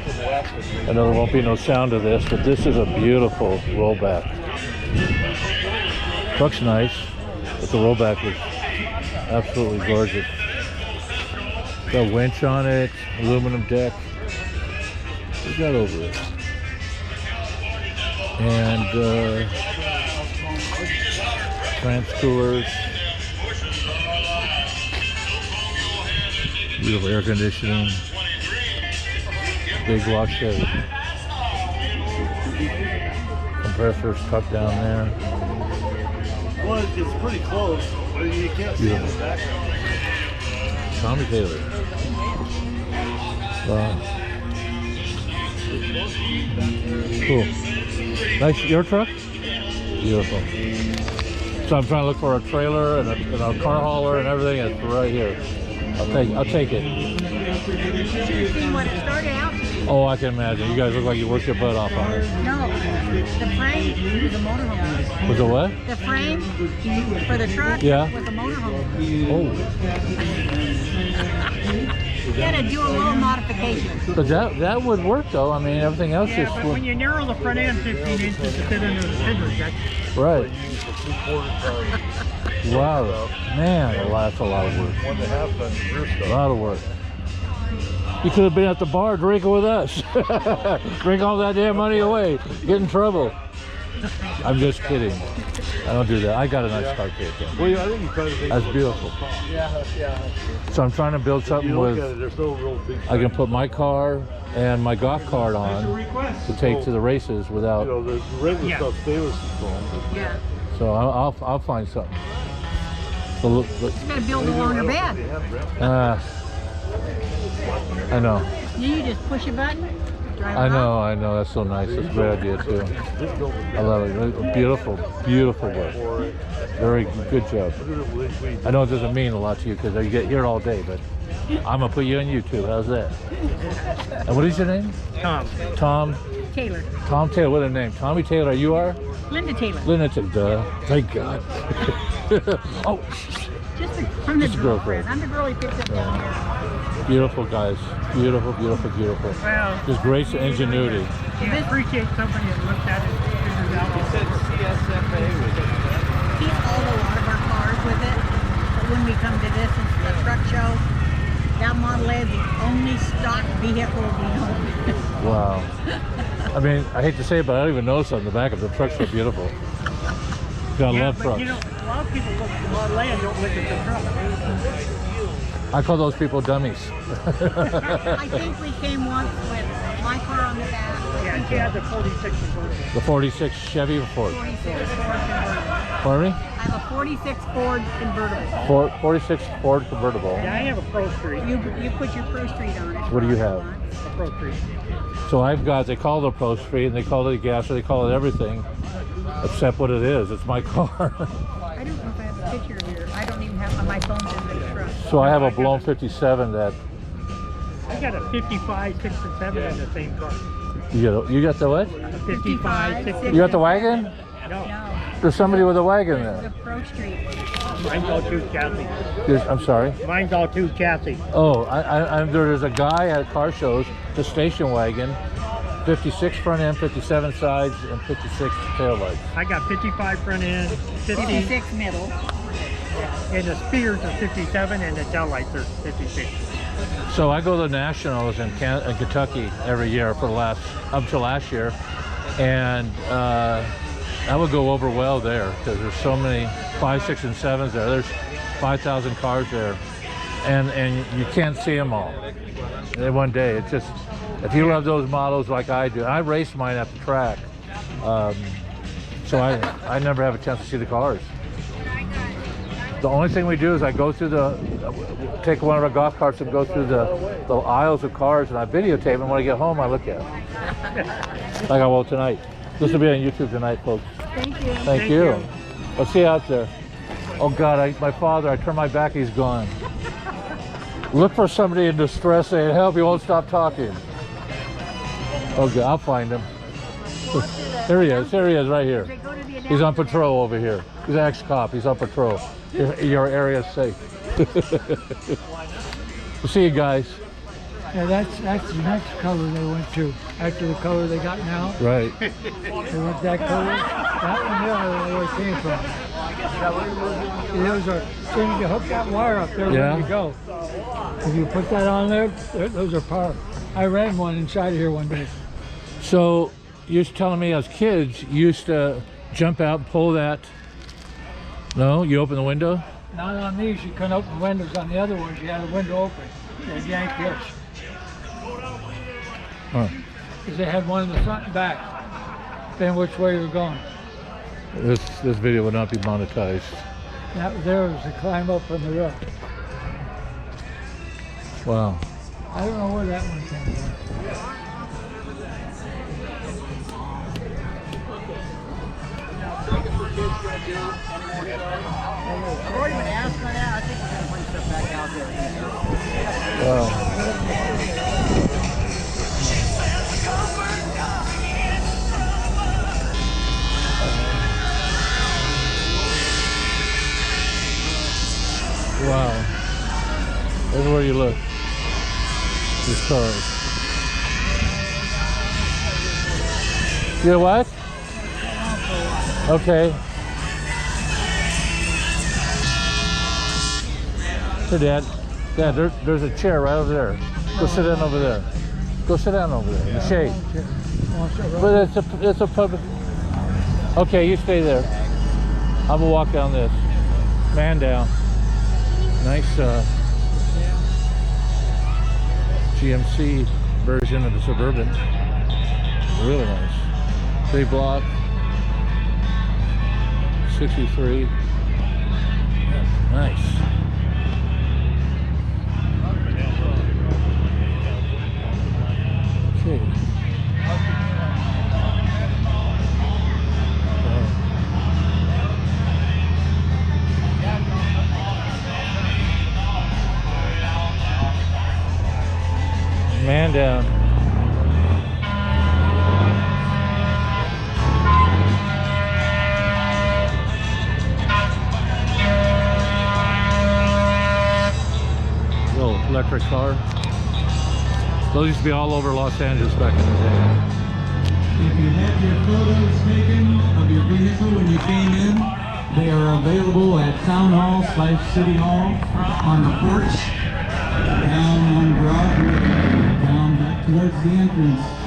I know there won't be no sound of this, but this is a beautiful rollback. Truck's nice, but the rollback was absolutely gorgeous. Got a winch on it, aluminum deck. We got over it. And trans coolers. Beautiful air conditioning. Big block Chevy. Compressors tucked down there. Well, it's pretty close, but you can't see in the background. Tommy Taylor. Wow. Cool. Nice. Your truck? Beautiful. So I'm trying to look for a trailer and a car hauler and everything. It's right here. I'll take it. You should have seen what it started out to be. Oh, I can imagine. You guys look like you worked your butt off on it. No, the frame was a motorhome. Was it what? The frame for the truck Yeah. was a motorhome. Oh. You had to do a little modification. But that would work though. I mean, everything else Yeah, just but when you narrow the front end 15 inches to fit under the fenders, that's right. Use a 3/4 car. Wow, man, that's a lot of work. 1.5 ton rear A stuff. lot of work. You could have been at the bar drinking with us. Drink all that damn money away. Get in trouble. I'm just kidding. I don't do that. I got a nice car kit. Well, yeah, I think you try to think That's beautiful. Yeah. So I'm trying to build You something look with, at it, there's no real big. I can put my car and my golf cart on to take to the races You without, know, the regular Yeah. stuff stainless is strong, but Yeah. so I'll find something. So look, You gotta build a longer bed. I know. You just push a button, drive I it know, I know. That's so nice. That's a great idea too. just built I love it. Beautiful, beautiful work. for it. Very good job. We I know it doesn't mean a lot to you because you get here all day, but I'm gonna put you on YouTube. How's that? And what is your name? Tom. Tom. Taylor. Tom Taylor. What a name. Tommy Taylor. You are? Linda Taylor. Linda Taylor. Duh. Thank God. Oh, Just I'm the Just a girlfriend. girlfriend. I'm the girl he picked up down here. beautiful guys. Beautiful, beautiful, beautiful. Well, Just great ingenuity. you appreciate somebody that looked at it and figured out. said CSFA was He sold a lot of our cars with it. But when we come to this and the truck show, that Model A is the only stock vehicle we own. Wow. I mean, I hate to say it, but I don't even notice on the back of the truck's so beautiful. I love but trucks. you know, a lot of people look at the Model A and don't look at the truck. I call those people dummies. I think we came once with my car on the back. Yeah, she had the 46 convertible. The 46 Chevy or Ford? 46 Ford convertible. Pardon me? I have a 46 Ford convertible. 46 Ford convertible. Yeah, I have a Pro Street. You put your Pro Street on it. What do you have? A Pro Street. So I've got, they call it a Pro Street and they call it a gas, or they call it everything except what it is. It's my car. I don't know if I have a picture here. I don't even have my phone's in the truck. So I have a blown 57 that I got a 55, 6, and 7 in the same car. you got the what? A 55, 6, You got the wagon? No, No. There's somebody with a wagon The there. Pro Street. mine's all two chassis. I'm sorry. Mine's all two chassis. Oh, there's a guy at car shows, the station wagon, 56 front end, 57 sides, and 56 tail lights. I got 55 front end, 50, 56 middle. and the spears are 57, and the tail lights are 56. So I go to the Nationals in Kentucky every year for up to last year, and that would go over well there because there's so many 5, 6, and 7s there. There's 5,000 cars there, and you can't see them all in one day. It's just, if you love those models like I do, I race mine at the track, so I never have a chance to see the cars. The only thing we do is I go through take one of our golf carts and go through the aisles of cars, and I videotape them. When I get home, I look at them. Like I will tonight. This will be on YouTube tonight, folks. Thank you. Thank you. I'll see you out there. Oh God, my father, I turn my back, he's gone. Look for somebody in distress, saying help, he won't stop talking. Okay, I'll find him. Here he is right here. He's on patrol over here. He's an ex-cop, he's on patrol. Your area's safe. We'll see you guys. Yeah, that's the next color they went to. After the color they got now, Right. they went that color. That one there, where it came from. Those are, as soon as you hook that wire up there, Yeah. ready to go. If you put that on there, those are power. I ran one inside of here one day. So you was telling me as kids you used to jump out and pull that. No, you open the window. Not on these, you couldn't open windows. On the other ones, you had a window open. They yanked this. Huh. Because they had one in the front and back. Then which way you're going. This video would not be monetized. That there was to climb up on the roof. Wow. I don't know where that one came from. I've already been asked for that. I think we're gonna bring stuff back out there. Wow. Wow. Everywhere you look, there's cars. You know what? Okay. Hey, Dad. Dad, there's a chair right over there. Go sit down over there. Go sit down over there in the shade. But it's a public. Okay, you stay there. I'm gonna walk down this. Man down. Nice GMC version of the Suburban. Really nice. Big block. 63. Nice. Okay. Man down. Little electric car. Those used to be all over Los Angeles back in the day. If you had your photos taken of your vehicle when you came in, they are available at Town Hall/City Hall on the porch, down on Broadway, down back towards the entrance.